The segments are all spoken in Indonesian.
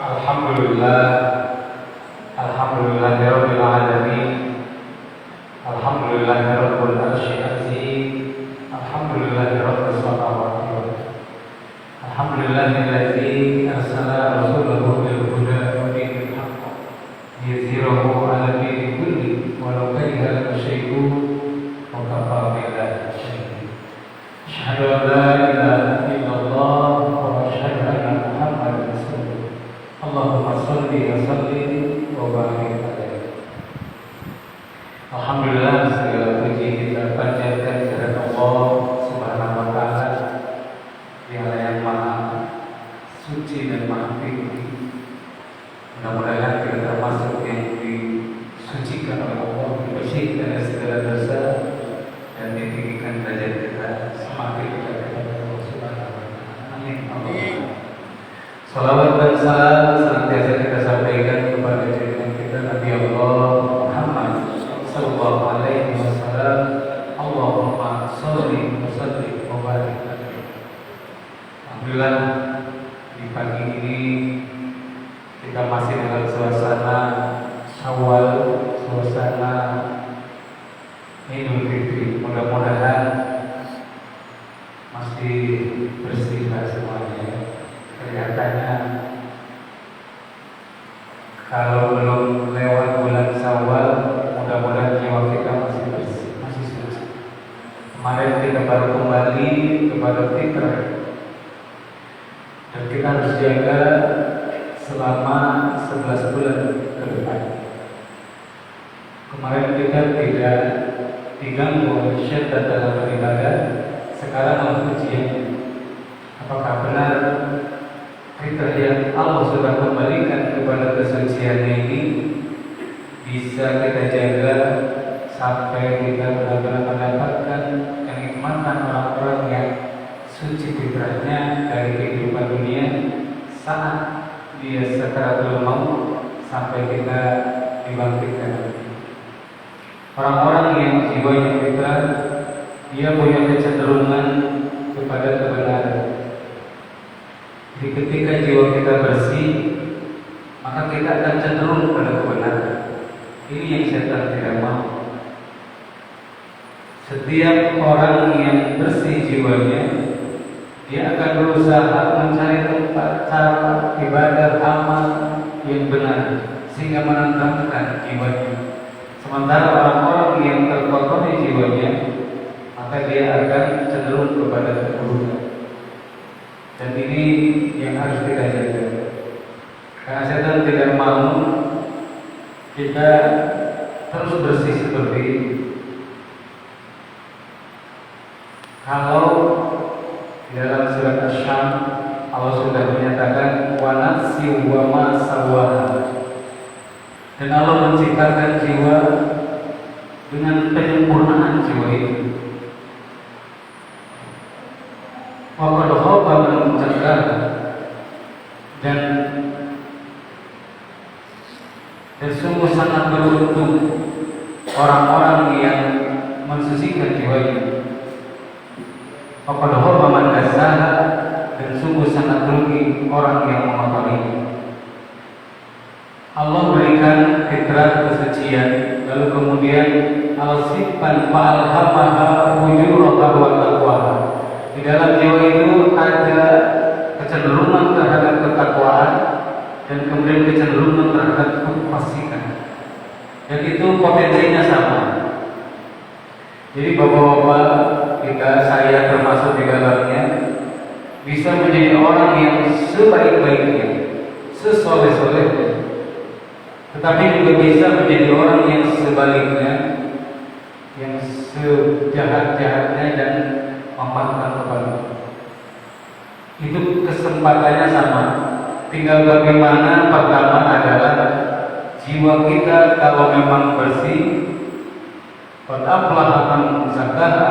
Alhamdulillah, Alhamdulillahirabbil alamin. Alhamdulillahirabbil arsy azim. Alhamdulillahirabbil samawati wal ardh. Alhamdulillahilladzi arsala rasulahu bil huda wa dinil haqq liyuzhirahu 'ala dini kulli walau karihal musyrikun wa kafaa billahi shahidan. Asyhadu an la ilaha illallah wa asyhadu anna Muhammadan rasulullah. Allahumma shalli wa sallim wa barik alaihi. Alhamdulillah, segala puji kita panjatkan kepada Allah Subhanahu wa taala, Dialah yang Maha Suci dan Maha Tinggi. Mudah-mudahan kita termasuk yang disucikan oleh Allah, dibersihkan dari segala dosa dan ditinggikan derajat kita semakin dekat kepada Allah Subhanahu wa taala. Amin. Salawat dan salam senantiasa kita sampaikan kepada junjungan kita Nabi Allah Muhammad sallallahu alaihi wasallam. Allahumma shalli wa sallim wa barik alaihi. Alhamdulillah, di pagi ini kita masih dalam suasana Syawal, suasana Idul Fitri. Mudah-mudahan masih bersih semuanya. Kelihatannya kalau belum lewat bulan Syawal, mudah-mudahan jiwa kita masih bersih, masih suci. Kemarin kita baru kembali kepada fitrah, dan kita harus jaga selama 11 bulan ke depan. Kemarin kita tidak diganggu oleh syaitan dalam beribadah. Sekarang ujian. Apakah benar fitrah yang Allah sudah kembalikan kepada kesuciannya ini bisa kita jaga sampai kita benar-benar mendapatkan kenikmatan orang-orang yang suci fitrahnya dari kehidupan dunia saat dia sakaratul maut sampai kita dibangkitkan. Orang-orang yang jiwanya fitrah, dia punya kecenderungan kepada kebenaran. Jadi ketika jiwa kita bersih, maka kita akan cenderung pada kebenaran. Ini yang setan tidak mau. Setiap orang yang bersih jiwanya, dia akan berusaha mencari tempat cara ibadah amal yang benar sehingga menenangkan jiwanya. Sementara orang-orang yang terkotori jiwanya, maka dia akan cenderung kepada keburukan. Dan ini yang harus kita jaga. Karena setan tidak mau kita terus bersih seperti ini. Kalau di dalam surat Asy-Syams Allah sudah menyatakan wa nafsi wa ma sawaha. Dan Allah menciptakan jiwa dengan penyempurnaan jiwa itu. Wa qad khaba man dakara. Dan sungguh sangat beruntung orang-orang yang mensucikan jiwanya. Wa qad khaba man dassaha. Dan sungguh sangat rugi orang yang mengotorinya. Allah berikan fitrah kesucian, lalu kemudian Allah simpan fa'alhamaha fujuraha wa taqwaha. Di dalam jiwa itu ada kecenderungan terhadap ketakwaan dan kemudian kecenderungan terhadap kefasikan. Dan itu potensinya sama. Jadi bapak-bapak kita, saya termasuk di dalamnya, bisa menjadi orang yang sebaik-baiknya, sesoleh-solehnya, tetapi juga bisa menjadi orang yang sebaliknya, yang sejahat-jahatnya dan memanfaatkan kepada. Itu kesempatannya sama. Tinggal bagaimana. Pertama adalah jiwa kita kalau memang bersih, qad aflaha man zakkaha,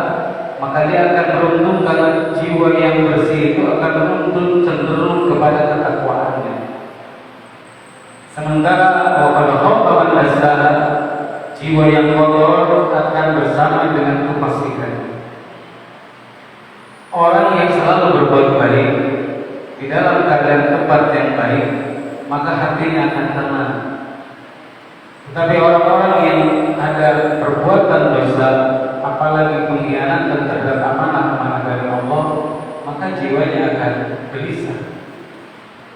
maka dia akan beruntung karena jiwa yang bersih itu akan menuntun cenderung kepada ketakwaannya. Sementara wa qad khaba man dassaha, jiwa yang kotor akan bersama dengan kefasikan. Orang yang selalu berbuat baik di dalam keadaan tempat yang baik, maka hatinya akan tenang. Tetapi orang-orang yang ada perbuatan dosa, apalagi pengkhianatan terhadap amanah-amanah dari Allah, maka jiwanya akan gelisah.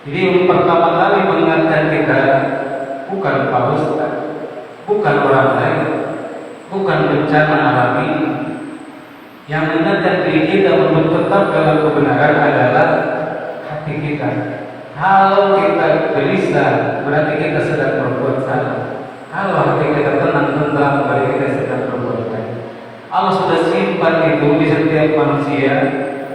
Jadi yang pertama kali mengingatkan kita bukan Pak Ustaz, bukan orang lain, bukan bencana alami. Yang mengingatkan diri kita untuk tetap dalam kebenaran adalah hati kita. Kalau kita gelisah, berarti kita sedang berbuat salah. Kalau hati kita tenang, berarti kita sedang berbuat baik. Allah sudah simpan itu di setiap manusia.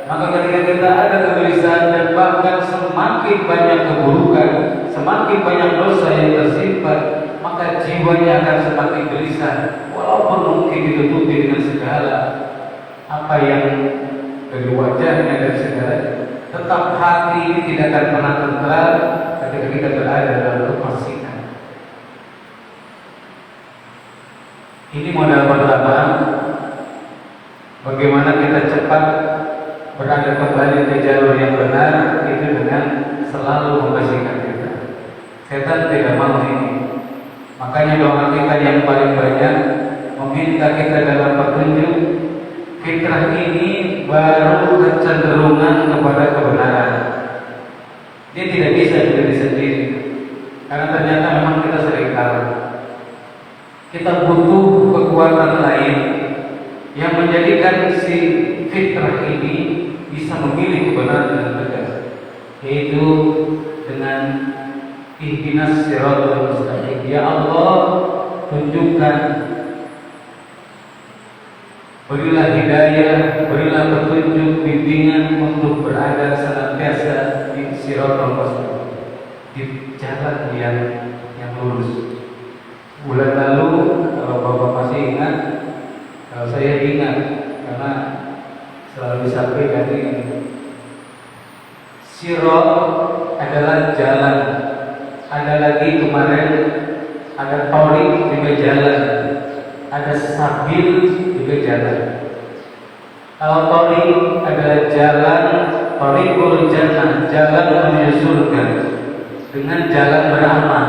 Maka ketika kita ada kegelisahan dan bahkan semakin banyak keburukan, semakin banyak dosa yang tersimpan, maka jiwanya akan semakin gelisah. Walaupun mungkin ditutupi dengan segala apa yang dari wajahnya dan segalanya, tetap hati ini tidak akan pernah tentram ketika kita berada dalam kefasikan. Ini modal pertama, bagaimana kita cepat berada kembali ke jalur yang benar, itu dengan selalu membersihkan kita. Setan tidak mau ini. Makanya doa kita yang paling banyak meminta kita dalam petunjuk. Fitrah ini baru kecenderungan kepada kebenaran. Dia tidak bisa berdiri sendiri, karena ternyata memang kita sering kalah. Kita butuh kekuatan lain yang menjadikan si fitrah ini bisa memilih kebenaran dengan tegas, yaitu dengan ihdinas siratal mustaqim. Ya Allah, tunjukkan, berilah hidayah, berilah petunjuk, bimbingan untuk berada senantiasa di siratal mustaqim, di jalan yang lurus. Bulan lalu, kalau Bapak masih ingat, kalau saya ingat, karena selalu disampaikan ini, sirat adalah jalan. Ada lagi kemarin, ada taurik juga jalan, ada sabil juga jalan. Kalau taurik adalah jalan, taurikul jannah, jalan menuju surga dengan jalan beramal.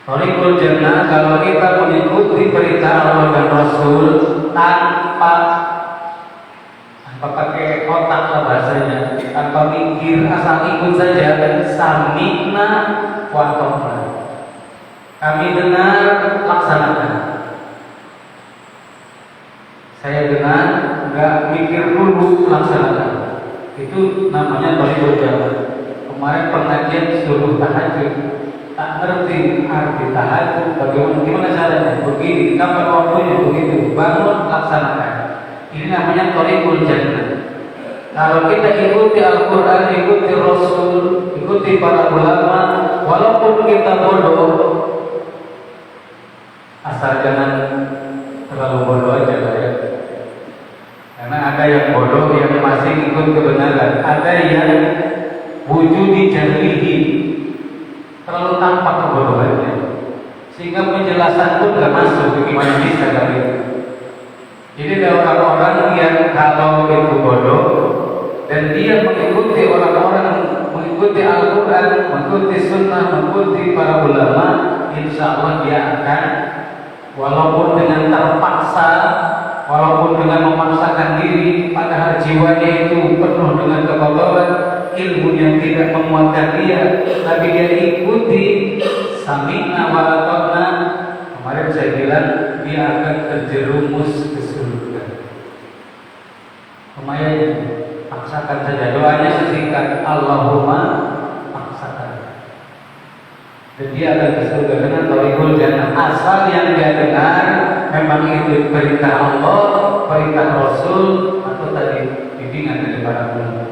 Taurikul jannah, kalau kita mengikuti perintah Allah dan Rasul tanpa pakai otak lah bahasanya, tanpa mikir, asal ikut saja, sami'na wa ata'na. Kami dengar, laksanakan. Saya dengar, nggak mikir dulu, laksanakan. Itu namanya taurikul jannah. Kemarin pengajian suruh tahajud, tak ngerti arti tahajud, bagaimana caranya? Begini, kapan waktunya begitu, bangun, laksanakan. Ini namanya taurikul jannah. Kalau kita ikuti Al-Quran, ikuti Rasul, ikuti para ulama, walaupun kita bodoh, asal jangan terlalu bodoh aja lah ya. Karena ada yang bodoh yang masih ikut kebenaran, ada yang wujudi jahlihi, terlalu tampak kebodohannya, sehingga penjelasan pun gak masuk. Bagaimana bisa kali? Jadi ada orang-orang yang kalau itu bodoh dan dia mengikuti orang-orang, mengikuti Al-Quran, mengikuti Sunnah, mengikuti para ulama, insya Allah dia akan, walaupun dengan terpaksa, walaupun dengan memaksakan diri, padahal jiwanya itu penuh dengan kekotoran, ilmu yang tidak menguatkan dia, tapi dia ikuti sami'na wa ata'na. Kemarin saya bilang dia akan terjerumus ke surga. Lumayan, paksakan saja, doanya sesingkat, Allahumma paksakan, dan dia akan ke surga dengan taurikul jannah. Asal yang dia dengar memang itu perintah Allah, perintah Rasul, atau tadi bimbingan dari para ulama.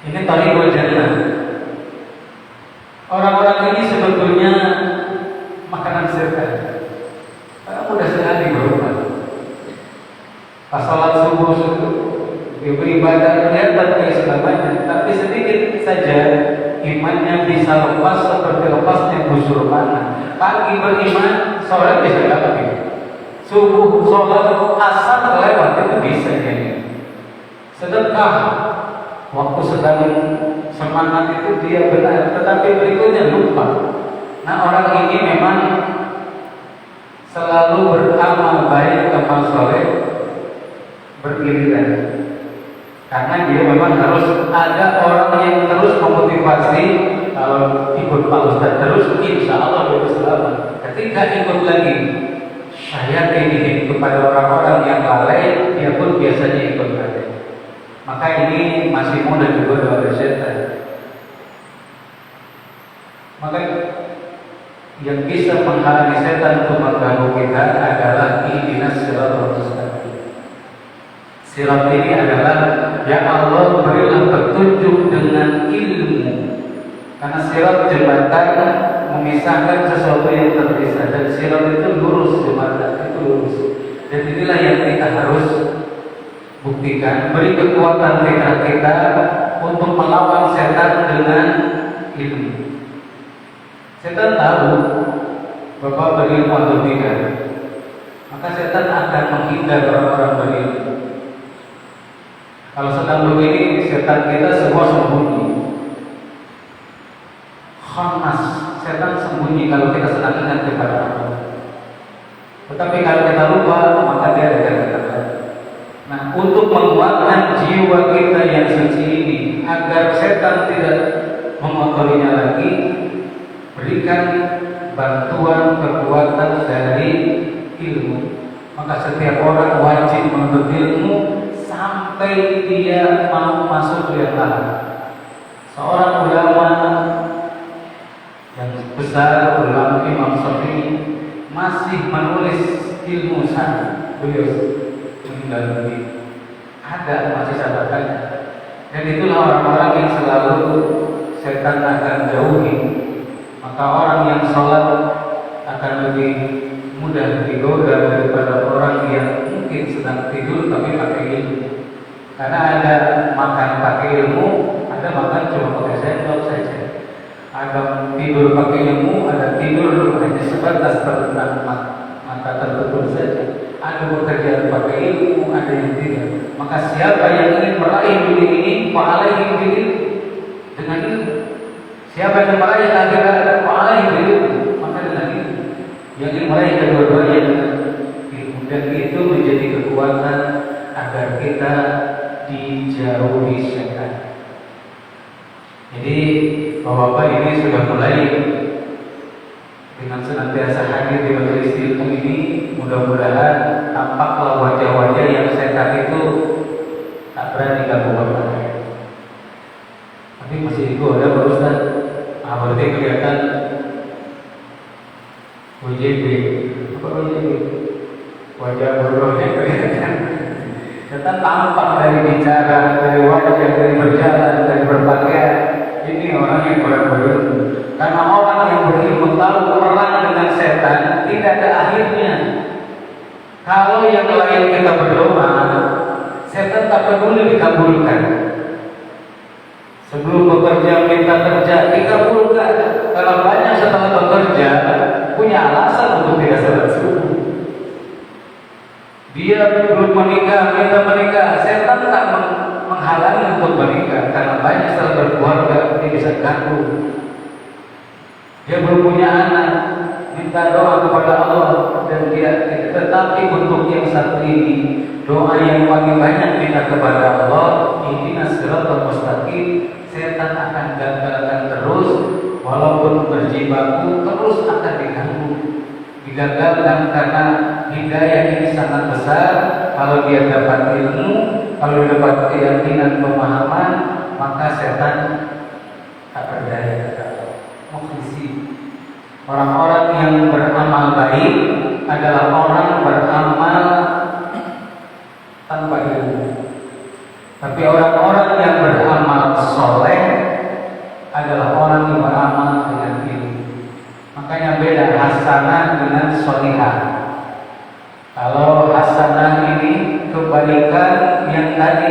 Ini taurikul jannah. Orang-orang ini sebetulnya makanan surga. Karena mudah sekali berubah. Pas salat subuh beribadah kelihatan keislamannya, tapi sedikit saja imannya bisa lepas seperti lepasnya busur panah. Pagi beriman, sore bisa lagi. Subuh sholat, asar lewat, itu bisa jadi. Sedekah waktu sedang semangat itu dia benar, tetapi berikutnya lupa. Nah, orang ini memang selalu beramal baik, amal soleh bergiliran. Karena dia memang harus ada orang yang terus memotivasi. Kalau ikut Pak Ustadz terus, insya Allah dia selamat. Ketika ikut lagi, saya ingin kepada orang-orang yang lalai, dia pun biasanya ikut lagi. Maka ini masih mudah digoda oleh setan. Maka yang bisa menghalangi setan untuk mengganggu kita adalah ihdinas siratal mustaqim. Sirat ini adalah, ya Allah berilah petunjuk dengan ilmu. Karena sirat jembatan memisahkan sesuatu yang terpisah, dan sirat itu lurus, jembatan itu lurus. Dan inilah yang kita harus buktikan. Beri kekuatan kita untuk melawan setan dengan ilmu. Setan tahu Bapak berilmu atau tidak, maka setan akan menghindar orang-orang berilmu. Kalau sedang begini, setan kita semua sembunyi. Khanas, setan sembunyi kalau kita sedang ingat kepada Allah. Tetapi kalau kita lupa, maka dia akan datang. Nah, untuk menguatkan jiwa kita yang suci ini, agar setan tidak mengotorinya lagi, berikan bantuan kekuatan dari ilmu. Maka setiap orang wajib menuntut ilmu sampai dia mau masuk ke dalam. Seorang ulama yang besar, ulama Imam Syafi'i, masih menulis ilmu sana. Beliau meninggal dunia. Ada masih catatannya. Dan itulah orang-orang yang selalu setan akan jauhi. Maka orang yang sholat akan lebih mudah digoda daripada orang yang mungkin sedang tidur tapi pakai ilmu. Karena ada makan pakai ilmu, ada makan cuma pakai sendok saja. Ada tidur pakai ilmu, ada tidur hanya sebatas terbenam mata tertutup saja. Ada bekerja pakai ilmu, ada yang tidak. Maka siapa yang ingin meraih dunia ini, fa'alaihi bil dengan ilmu. Siapa yang meraih akhirat, fa'alaihi bil maka dengan ilmu. Yang ingin meraih kedua-duanya dengan ilmu, dan itu menjadi kekuatan agar kita dijauhi setan. Jadi Bapak-bapak ini sudah mulai dengan senantiasa hadir di majelis ilmu ini. Mudah-mudahan tampaklah wajah-wajah yang setan itu tak berani ganggu Bapak. Tapi masih digoda Pak Ustaz. Berarti kelihatan WJB. Apa WJB? Wajah bodohnya kelihatan. Setan tampak dari bicara, dari wajah, dari berjalan, dari berpakaian. Ini orang yang kurang berilmu. Karena orang yang berilmu tahu perang dengan setan tidak ada akhirnya. Kalau yang lain kita berdoa, setan tak peduli dikabulkan. Sebelum bekerja minta kerja dikabulkan. Kalau banyak setelah bekerja punya alasan untuk tidak salat subuh. Dia belum menikah, minta menikah, setan tak menghalangi untuk menikah karena banyak setelah berkeluarga dia bisa ganggu. Dia belum punya anak, minta doa kepada Allah dan dia. Tetapi untuk yang satu ini, doa yang paling banyak minta kepada Allah, ihdinas siratal mustaqim, setan akan gagalkan terus, walaupun berjibaku terus akan diganggu, digagalkan karena hidayah ini sangat besar. Kalau dia dapat ilmu, kalau dapat keyakinan, pemahaman, maka setan tak berdaya. Mukhlisi. Orang-orang yang beramal baik adalah orang beramal tanpa ilmu. Tapi orang-orang yang beramal soleh adalah orang yang beramal dengan ilmu. Makanya beda hasanah dengan solihah. Kalau hasanah ini kebaikan yang tadi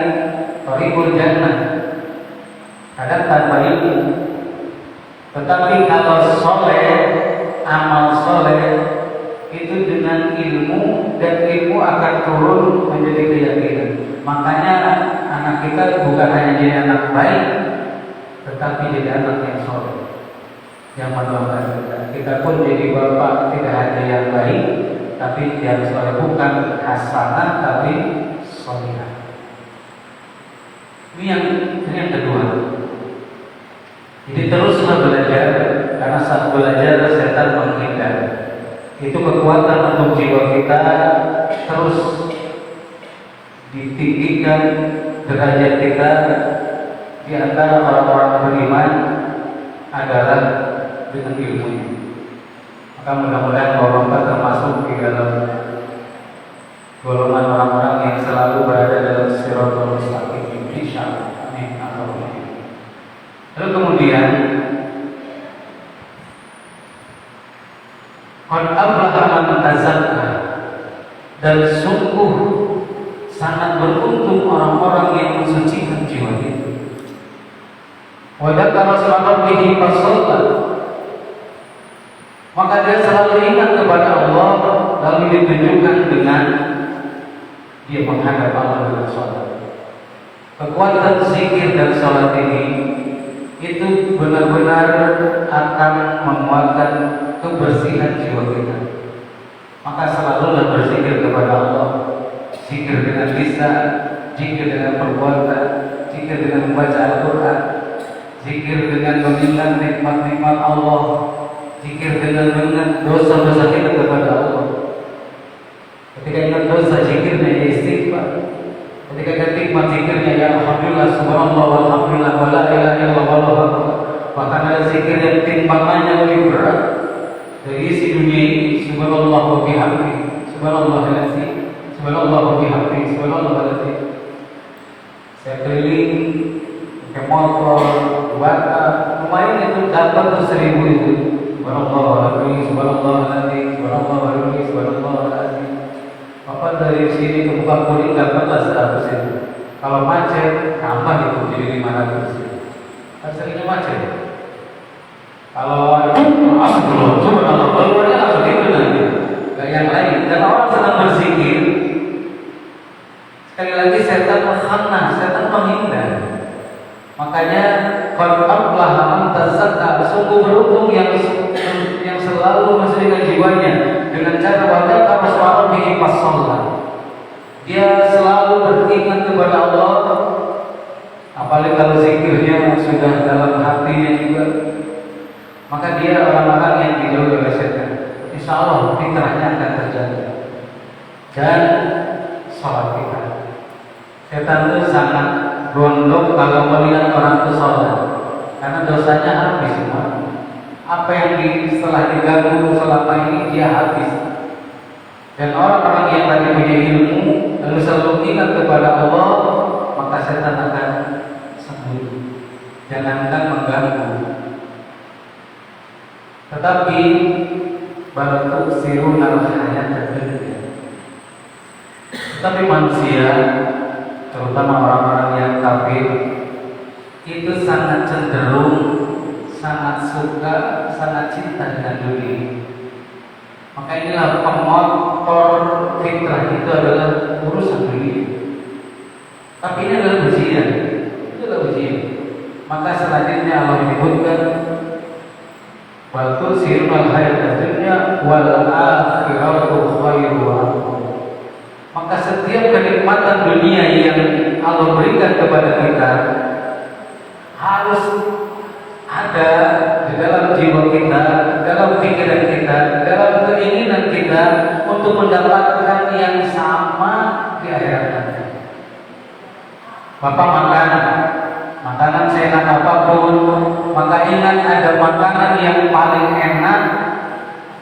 thariqul jannah, kadang tanpa ilmu. Tetapi kalau soleh, amal soleh itu dengan ilmu, dan ilmu akan turun menjadi keyakinan. Makanya anak kita bukan hanya jadi anak baik, tetapi jadi anak yang soleh, yang mendoakan kita. Kita pun jadi bapak tidak hanya yang baik, tapi yang soleh, bukan hasanah tapi solehah. Ini yang kedua. Jadi teruslah belajar, karena saat belajar setan menghindar. Itu kekuatan untuk jiwa kita terus ditinggikan derajat kita di antara orang-orang beriman adalah dengan ilmu. Maka mudah-mudahan Bapak termasuk di dalam golongan orang-orang yang selalu berada dalam siratal mustaqim, insyaallah. Amin. Lalu kemudian qad aflaha man tazakka, dan sungguh sangat beruntung orang-orang yang mensucikan jiwanya. Wa dzakara asma rabbih fasalla, maka dia selalu ingat kepada Allah, lalu ditunjukkan dengan dia menghadap Allah dengan sholat. Kekuatan zikir dan sholat ini itu benar-benar akan menguatkan kebersihan jiwa kita. Maka selalulah berzikir kepada Allah, zikir dengan lisan, zikir dengan perbuatan, zikir dengan membaca Al-Quran, zikir dengan mengingat nikmat-nikmat Allah, zikir dengan mengingat dosa-dosa kita kepada Allah. Ketika ingat dosa, zikirnya ya istighfar. Ketika ingat nikmat, zikirnya ya alhamdulillah, subhanallah, walhamdulillah, wa la ilaha illallah, wallahu akbar. Bahkan ada zikir yang timbangannya lebih berat dari isi dunia ini. Subhanallah wa bihamdihi, subhanallahal-azim, subhanallah wa bihamdihi, subhanallahal-azim. Saya keliling pakai motor, bata, lumayan itu dapat tuh 1000 itu. Subhanallahal-azim, subhanallahal-azim, subhanallahal-azim, subhanallahal-azim. Bapak dari sini ke Bukapuri dapatlah 100 itu. Kalau macet tambah itu jadi 500 itu. Kan seringnya macet. Kalau subhanallah, keluarnya langsung itu nanti. Gak yang lain. Dan orang sedang berzikir, sekali lagi setan menghana, setan menghindar. Makanya qad aflaha man tazakka, sungguh beruntung yang selalu mensucikan jiwanya dengan cara wajah Rasulullah bihi fasalla. Dia selalu beringat kepada Allah, apalagi kalau zikirnya sudah dalam hatinya juga, maka dia orang-orang yang dijauhi oleh setan. Insya Allah fitrahnya akan terjaga. Dan sholat kita, setan itu sangat gondok kalau melihat orang itu sholat, karena dosanya habis semua. Apa yang setelah diganggu selama ini dia habis. Dan orang-orang yang tadi punya ilmu lalu selalu ingat kepada Allah, maka setan akan sembunyi, jangankan mengganggu. Tetapi baru sirunal hayat dunia. Tetapi manusia, terutama orang-orang yang kafir, itu sangat cenderung, sangat suka, sangat cinta dengan dunia. Maka inilah pemotor fitrah itu adalah urusan dunia. Tapi ini adalah ujian, itu adalah ujian. Maka selanjutnya Allah menyebutkan wal tusirul hayat dunya wal akhiratu khairu wa abqa. Maka setiap kenikmatan dunia yang Allah berikan kepada kita harus ada di dalam jiwa kita, dalam pikiran kita, dalam keinginan kita untuk mendapatkan yang sama di akhirat nanti. Bapak makan makanan seenak apapun, maka ingat ada makanan yang paling enak,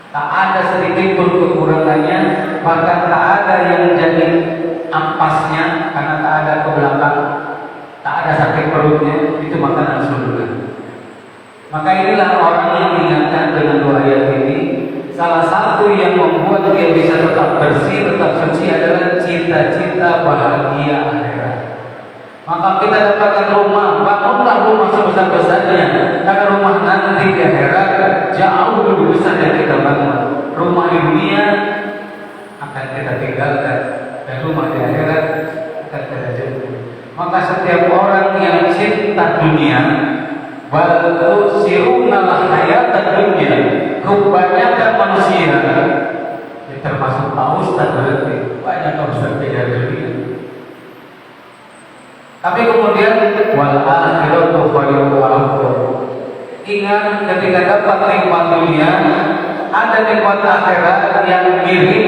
tak ada sedikit pun kekurangannya, bahkan tak ada yang jadi ampasnya karena tak ada ke belakang, tak ada sakit perutnya, itu makanan surga. Maka inilah orang yang diingatkan dengan dua ayat ini. Salah satu yang membuat dia bisa tetap bersih, tetap suci adalah cita-cita bahagia akhirat. Maka kita dapatkan rumah, bangunlah rumah sebesar-besarnya, karena rumah nanti di akhirat jauh lebih besar yang kita bangun. Rumah di dunia akan kita tinggalkan, dan rumah di akhirat akan kita jauh. Maka setiap orang yang cinta dunia tu'siruna al-hayatad dunya. Kebanyakan manusia, ya termasuk Pak Ustadz berarti, banyak Pak Ustadz beda dunia. Tapi kemudian wal akhiratu khairun wa abqar. Ingat ketika dapat nikmat dunia, ada nikmat akhirat yang mirip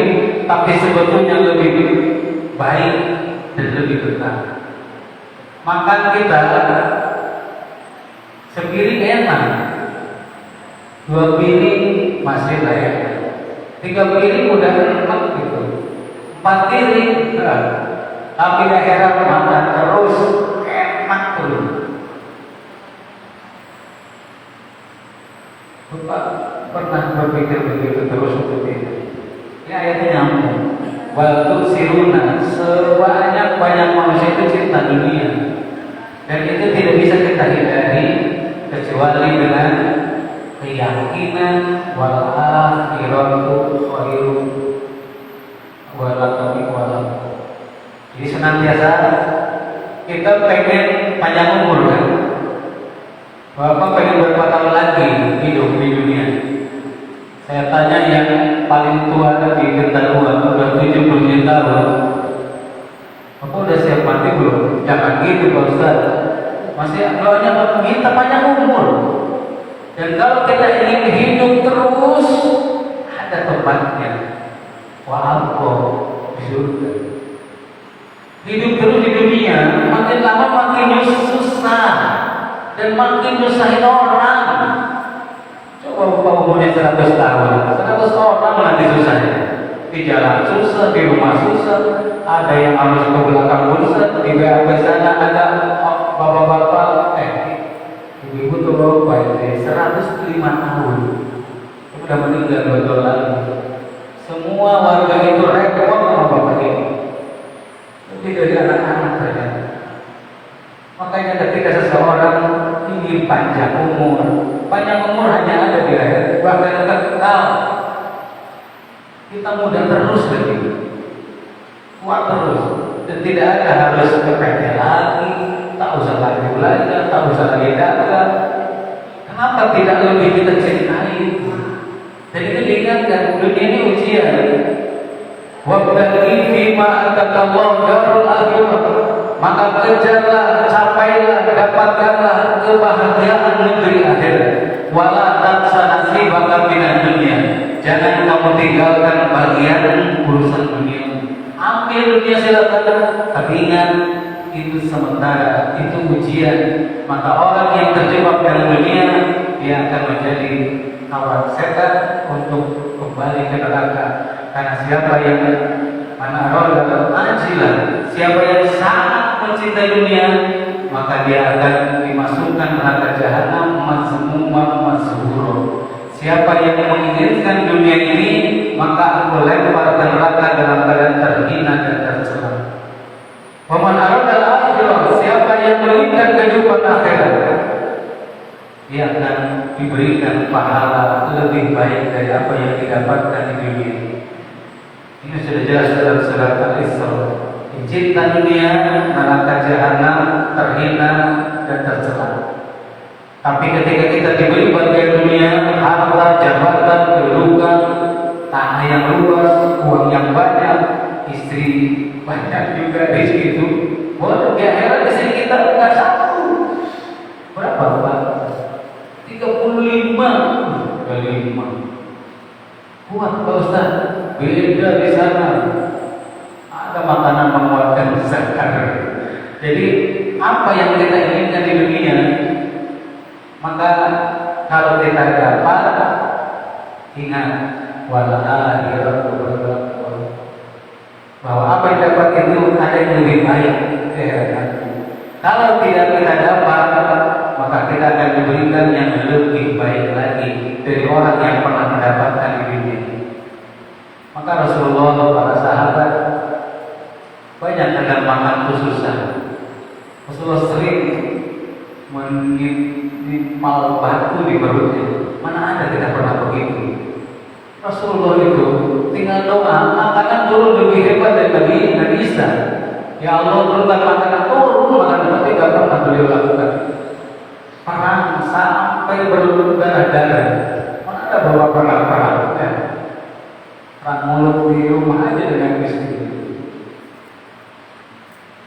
tapi sebetulnya lebih baik dan lebih benar. Makan kita sepiring enak, 2 piring masih layak, 3 piring udah enak gitu, 4 piring berat. Tapi akhirat makan terus enak terus. Bapak pernah berpikir begitu terus untuk ini? Ini ayatnya nyambung. Wal tu'siruna, sebanyak-banyak manusia itu cinta dunia, dan itu tidak bisa kita hindari kecuali dengan keyakinan wal akhiratu khairun wal aqwam. Jadi senantiasa kita pengen panjang umur kan? Bapak pengen berapa tahun lagi hidup di dunia? Saya tanya yang paling tua di Gentarua, udah 70 tahun. Bapak udah siap mati belum? Jangan gitu Pak Ustaz. Masih doanya minta panjang umur. Dan kalau kita ingin hidup terus, ada tempatnya. Wa'alqo di surga. Hidup terus di dunia, makin lama makin susah dan makin nyusahin orang. Coba Bapak umurnya 100 tahun, 100 orang nanti susahnya. Di jalan susah, di rumah susah, ada yang harus ke belakang susah, di BAP sana ada bapak-bapak, ibu-ibu tuh bapak 105 tahun, udah meninggal 2 tahun lalu. Semua warga itu repot sama bapak ini. Lebih dari anak-anak saja. Makanya ketika seseorang ingin panjang umur hanya ada di akhir, bahkan kekal. Kita muda terus lagi, kuat terus, dan tidak ada harus ke PT lagi, tak usah lagi belajar, tak usah lagi dagang. Kenapa tidak lebih kita cintai itu? Dan itu diingatkan, dunia ini ujian. Wabtaghi fima atakallahu darul akhirah, maka kejarlah, capailah, dapatkanlah kebahagiaan negeri akhirat. Wala tansa nasibaka minad dunya, jangan kamu tinggalkan bagian urusan dunia. Ambil dunia silakan, tapi ingat itu sementara, itu ujian. Maka orang yang terjebak dalam dunia, dia akan menjadi kawan setan untuk kembali ke neraka. Karena siapa yang manarol ajilan, siapa yang sangat mencintai dunia, maka dia akan dimasukkan neraka jahanam mazmuman mazhuro. Siapa yang menginginkan dunia ini, maka aku lempar ke neraka dalam keadaan terhina dan tercela. Waman aradal akhirah, siapa yang menginginkan kehidupan akhirat, dia akan diberikan pahala lebih baik dari apa yang didapatkan di dunia ini. Ini sudah jelas dalam surat Al-Isra. Cinta dunia, neraka jahanam, terhina dan tercela. Tapi ketika kita diberi bagian dunia, harta, jabatan, kedudukan, tanah yang luas, uang yang banyak, istri banyak juga di situ. Boleh di akhirat di sini kita enggak satu. Berapa Pak? 35. Kuat Pak Ustaz. Beda di sana. Ada makanan menguatkan zakat. Jadi apa yang kita inginkan di dunia, maka kalau kita dapat, ingat wala akhiratu khairun, bahwa apa yang dapat itu ada yang lebih baik di akhirat. Kalau tidak kita dapat, maka kita akan diberikan yang lebih baik lagi dari orang yang pernah mendapatkan di dunia. Maka Rasulullah, para sahabat banyak kadang makan khususan. Rasulullah sering menimpal batu di perutnya. Mana ada kita pernah begitu? Rasulullah itu tinggal doa, makanan turun lebih hebat dari Nabi Isa. Ya Allah, turunkan makanan, turun makanan, tapi tidak pernah beliau lakukan. Perang sampai sampai berdarah-darah. Mana ada bawa perang-perang ya? Perang mulut di rumah aja dengan istri.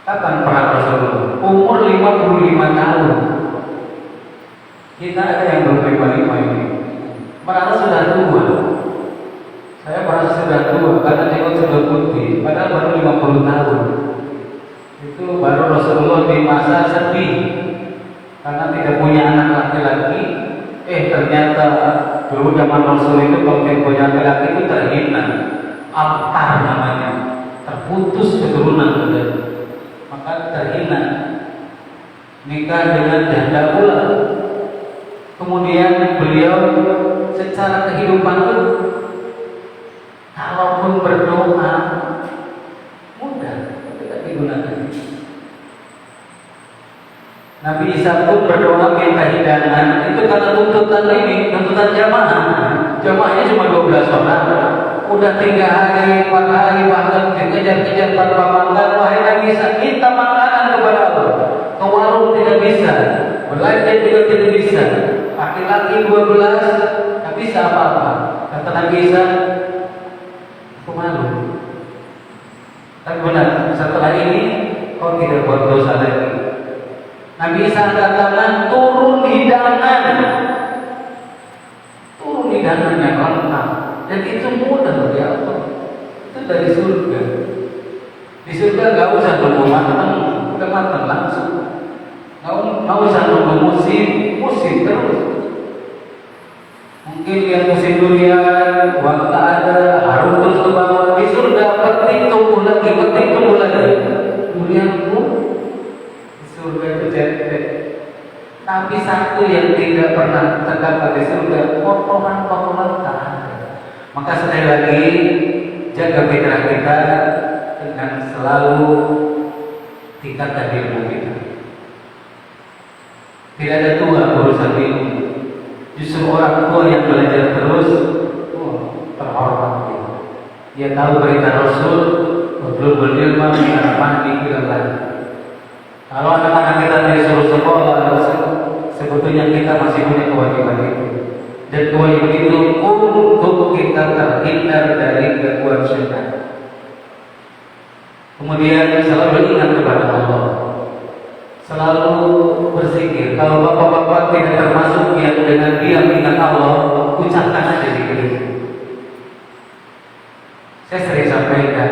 Kapan perang Rasulullah? Umur 55 tahun. Kita ada yang belum 55 ini. Merasa sudah tua. Saya merasa sudah tua karena jenggot sudah putih. Padahal baru 50 tahun. Itu baru Rasulullah di masa sedih karena tidak punya anak laki-laki. Ternyata dulu zaman Rasul itu kalau tidak punya laki-laki itu terhina, apar namanya, terputus keturunan kita. Maka terhina, nikah dengan janda pula. Kemudian beliau secara kehidupan itu, kalaupun berdoa mudah, tidak digunakan. Nabi Isa pun berdoa minta hidangan. Itu karena tuntutan ini, tuntutan jamaah. Jamaahnya cuma 12 orang. Udah 3 hari, 4 hari, bahkan dikejar-kejar tanpa makan. Wahai Nabi Isa, minta makanan kepada Allah. Ke warung tidak bisa, belanja juga tidak bisa. Laki-laki 12, tak bisa apa-apa. Kata Nabi Isa, aku malu. Tapi benar, setelah ini kau tidak buat dosa lagi. Nabi Isa katakan turun hidangan yang lengkap, dan itu mudah bagi Allah. Itu dari surga. Di surga nggak usah nunggu matang, udah matang langsung. Nggak usah nunggu musim terus. Mungkin yang musim durian, waktu ada harum terus ke bawah. Di surga petik tumbuh lagi. Durian pun di surga itu cetek. Tapi satu yang tidak pernah terdapat di surga, potongan-potongan tak ada. Maka sekali lagi jaga fitrah kita dengan selalu tingkatkan ilmu kita. Tidak ada tua urusan ilmu. Justru orang tua yang belajar terus terhormat. Dia tahu berita Rasul, betul berilmu harapan pikiran. Kalau anak-anak kita disuruh sekolah, sebetulnya kita masih punya kewajiban itu. Dan kewajiban itu untuk kita terhindar dari gangguan syaitan. Kemudian selalu ingat kepada Allah, selalu berzikir. Kalau bapak-bapak tidak termasuk yang dengan diam ingat Allah, ucapkan aja zikir itu. Saya sering sampaikan,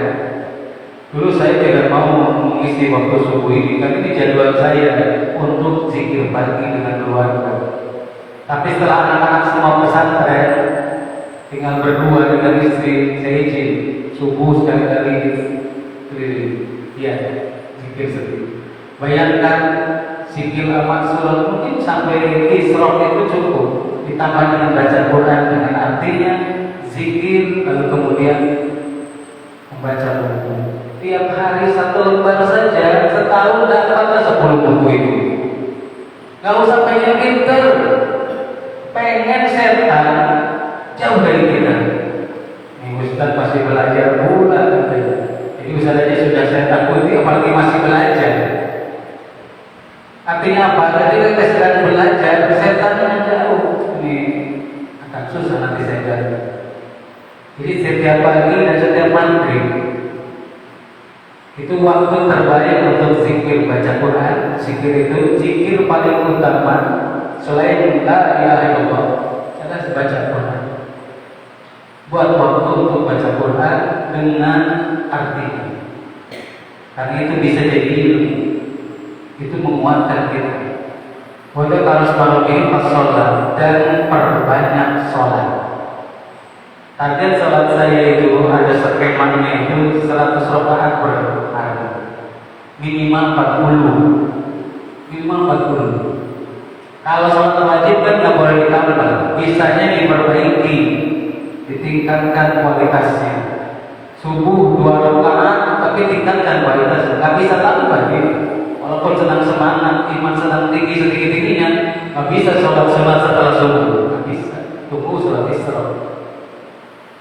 dulu saya tidak mau mengisi waktu subuh ini, karena ini jadwal saya untuk zikir pagi dengan keluarga. Tapi setelah anak-anak semua pesantren, tinggal berdua dengan istri, saya izin subuh sekali-kali zikir sendiri. Bayangkan zikir amat surat mungkin sampai Isra itu cukup, ditambah dengan baca Quran dengan artinya, zikir, lalu kemudian membaca buku. Tiap hari 1 lembar saja, setahun dapatlah 10 buku itu. Gak usah pengen pinter, pengen setan, jauh dari kita. Nih Ustaz masih belajar pula katanya. Jadi Ustaz aja sudah saya takuti, apalagi masih belajar. Artinya apa? Jadi kita sedang belajar, setannya jauh. Ini akan susah nanti saya jaga. Jadi setiap pagi dan setiap maghrib itu waktu terbaik untuk zikir baca Quran. Zikir itu zikir paling utama selain la ilaha illallah adalah baca Quran. Buat waktu untuk baca Quran dengan artinya, karena itu bisa jadi ilmu, itu menguatkan kita. Boleh harus malam pas sholat dan perbanyak sholat. Target sholat saya itu ada skemanya itu 100 rakaat per hari, minimal 40. Kalau sholat wajib kan nggak boleh ditambah, bisanya diperbaiki, ditingkatkan kualitasnya. Subuh 2 rakaat, tapi tingkatkan kualitasnya. Nggak bisa tambah gitu. Walaupun senang semangat, iman sedang tinggi setinggi-tingginya, nggak bisa sholat sunat setelah subuh, nggak bisa. Tunggu sholat isra.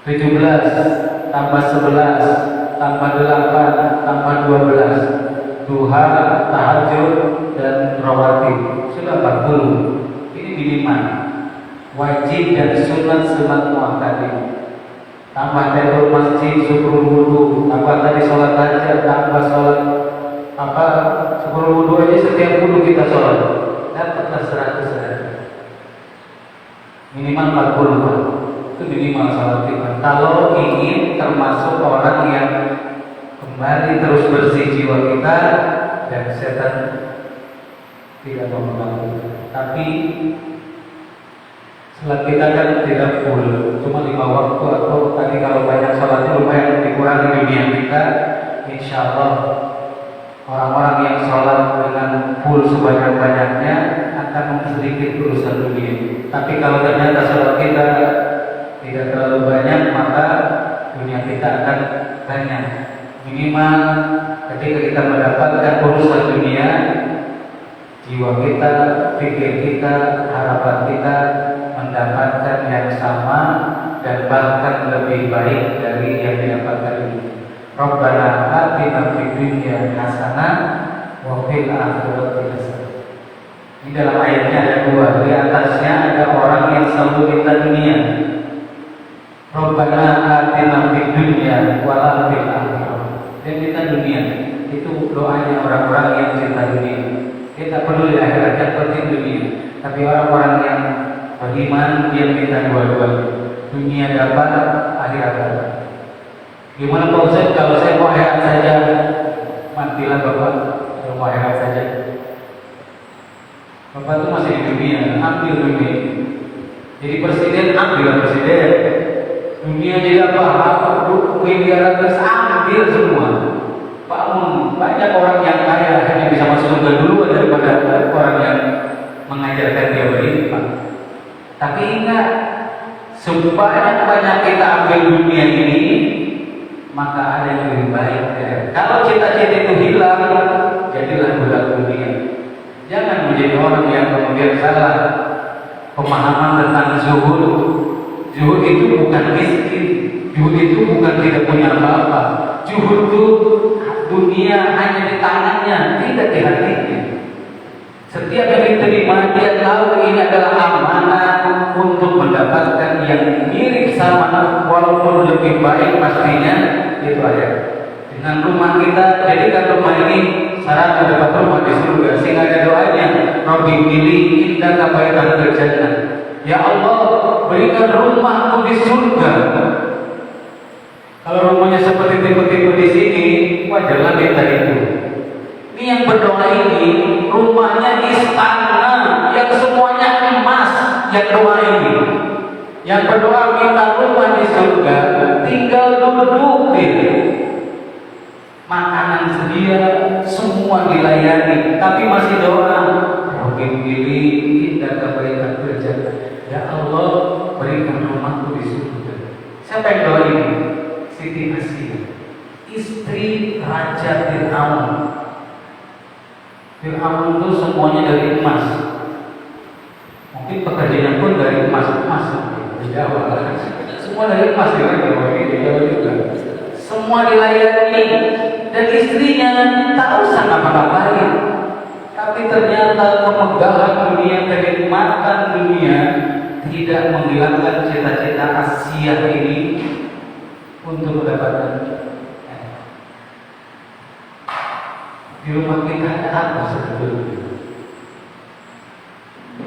17 tambah 11 tambah 8 tambah 12, duha, tahajud dan rawatib, sudah 40. Ini minimal. wajib dan sunat muakkad. Tambah tahiyatul masjid, syukur wudu, tambah tadi sholat hajat, tambah sholat syukur wudu aja setiap wudu kita sholat dapatlah 100 hari. Minimal 40 itu minimal sholat kita. Kalau ingin termasuk orang yang kembali terus bersih jiwa kita dan setan tidak mengganggu. Tapi sholat kita kan tidak full, cuma 5 waktu atau tadi kalau banyak sholatnya lumayan dikurangi dunia kita. Insya Allah orang-orang yang sholat dengan full sebanyak-banyaknya akan sedikit urusan dunia. Tapi kalau ternyata sholat kita tidak terlalu banyak, maka dunia kita akan banyak. Minimal ketika kita mendapatkan urusan dunia, jiwa kita, pikir kita, harapan kita mendapatkan yang sama dan bahkan lebih baik dari yang didapatkan ini. Rabbana atina fid dunya hasanah wa fil akhirati hasanah. Di dalam ayatnya ada 2, di atasnya ada orang yang selalu minta dunia. Rabbana atina fid dunya wa la fil akhirah. Dia minta dunia. Itu doanya orang-orang yang cinta dunia. Dia tak peduli akhirat, yang penting dunia. Tapi orang-orang yang beriman dia minta dua-duanya. Dunia dapat, akhirat dapat. Gimana Pak Ustaz kalau saya mau akhirat saja? Matilah Bapak, kalau mau akhirat saja. Bapak itu masih di dunia, ambil dunia. Jadi presiden, ambil presiden. Dunia jadi apa? Miliaran ambil semua. Banyak orang yang kaya hanya bisa masuk surga dulu daripada orang yang mengajarkan dia beriman. Tapi ingat, sebanyak kita ambil dunia ini, maka ada yang lebih baik. Kalau cita-cita itu hilang, jadilah budak dunia. Jangan menjadi orang yang kemudian salah pemahaman tentang zuhud. Zuhud itu bukan miskin, zuhud itu bukan tidak punya apa-apa. Zuhud itu dunia hanya di tangannya, tidak di hatinya. Setiap yang diterima dia tahu ini adalah amanah untuk mendapatkan yang mirip sama walaupun lebih baik pastinya. Itu aja. Dengan rumah kita, jadikan rumah ini syarat dapat rumah di surga. Sehingga ada doanya, Rabbi pilih indaka baitan fil jannah. Ya Allah, berikan rumahku di surga. Kalau rumahnya seperti tipe-tipe di sini, wajarlah minta itu. Ini yang berdoa ini, rumahnya istana yang semuanya emas, yang doa ini. Yang berdoa minta rumah di surga, tinggal duduk makanan sedia, semua dilayani, tapi masih doa. Mungkin pilih indaka baitan fil jannah. Ya Allah, berikan rumahku di surga. Siapa yang doa ini? Siti Asiyah, istri Raja Fir'aun. Fir'aun itu semuanya dari emas. Mungkin pekerjaannya pun dari emas. Di Jawa, semua dari emas di Jawa juga. Semua dilayani dan istrinya tak usah ngapa-ngapain. Tapi ternyata kemegahan dunia, kenikmatan dunia tidak menghilangkan cita-cita Asia ini untuk mendapatkan. Di rumah kita ada apa sebetulnya?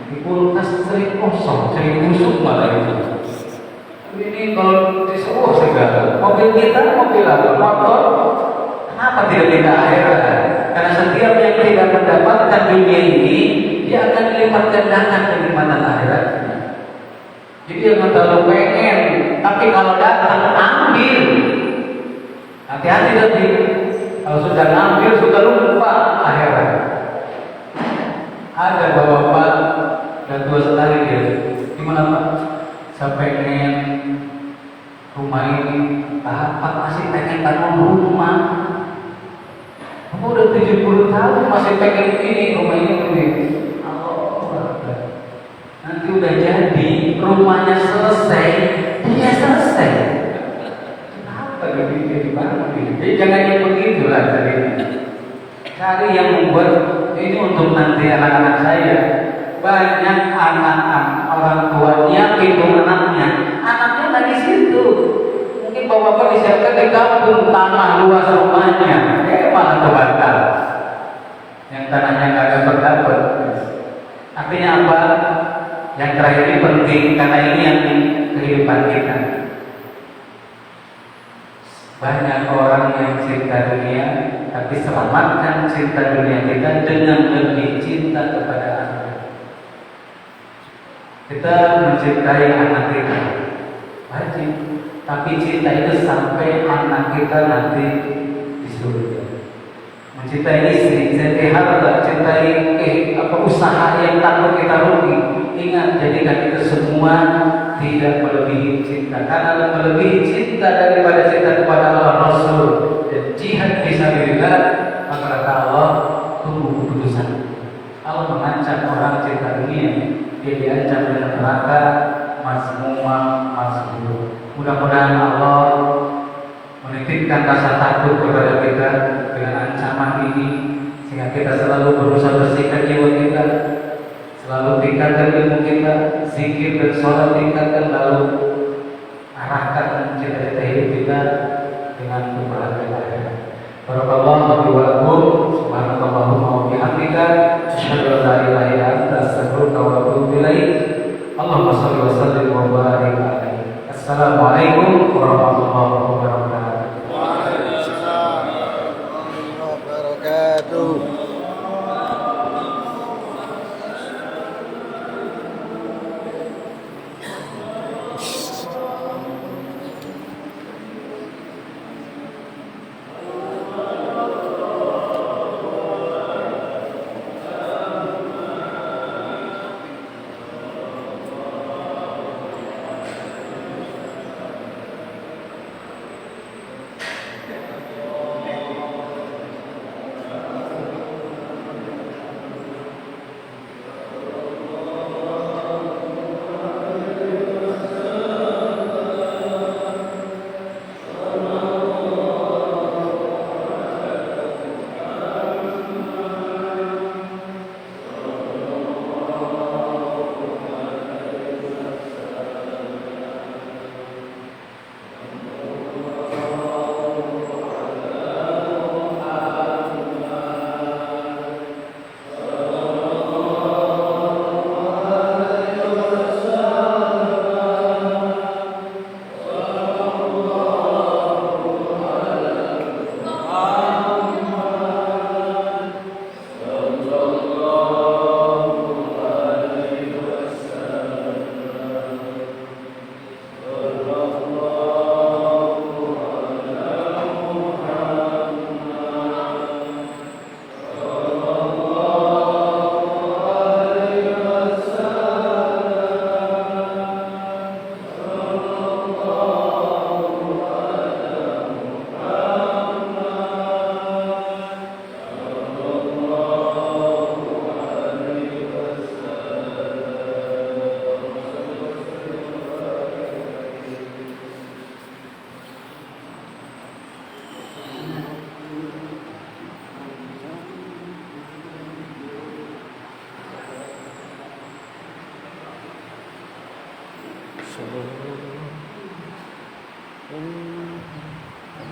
Di kulkas sering kosong, sering busuk malah itu. Ini kalau disuruh segala, mobil kita, mobil apa, motor, kenapa tidak kita akhirat? Karena setiap yang tidak mendapatkan dunia ini, dia akan dilipat gandakan kenikmatan akhiratnya. Jadi yang terlalu pengen, tapi kalau datang ambil. Hati-hati nanti. Kalau sudah ngambil, sudah lupa akhirat. Ada bapak-bapak dan tua sekali dia. Gimana Pak? Saya pengen rumah ini. Pak masih pengen bangun rumah. Kamu udah 70 tahun masih pengen ini rumah ini. Nanti udah jadi, rumahnya selesai, dia selesai. Kenapa dia dibangun? Jadi jangan yang begitulah tadi. Cari yang membuat ini untuk nanti anak-anak saya. Banyak anak-anak orang tuanya gendong anaknya nggak di situ. Mungkin bapak-bapak disiapkan di kampung tanah luas rumahnya, malah terbakar. Yang tanahnya nggak ada berdapat. Artinya apa? Yang terakhir ini penting karena ini yang kehidupan kita. Banyak orang yang cinta dunia, tapi selamatkan cinta dunia kita dengan lebih cinta kepada akhirat. Kita mencintai anak kita, wajib. Tapi cinta itu sampai anak kita nanti di surga. Mencintai istri, cintai harta, cintai usaha yang takut kita rugi. Ingat, jadikan itu semua tidak melebihi cinta. Karena melebihi cinta daripada cinta kepada Allah Rasul dan jihad fisabilillah, maka kata Allah, tunggu keputusan. Allah mengancam orang cinta dunia, dia diancam dengan neraka, mazmumah, mazmum. Mudah-mudahan Allah menitipkan rasa takut kepada kita dengan ancaman ini, sehingga kita selalu berusaha bersihkan jiwa kita, selalu tingkatkan ilmu kita, zikir dan sholat tingkatkan, lalu arahkan cita-cita hidup kita dengan kebahagiaan akhirat. Barakallahu wa lakum, subhanakallahumma wa bihamdika, asyhadu an la ilaha illa anta, astaghfiruka wa atubu ilaik. Allahumma shalli wa sallim wa barik alaihi. Assalamualaikum warahmatullahi wabarakatuh. Waalaikumsalam warahmatullahi wabarakatuh.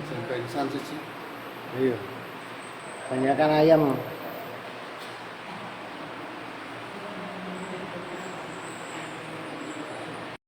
Sampai insan sih. Iya. Banyakan ayam.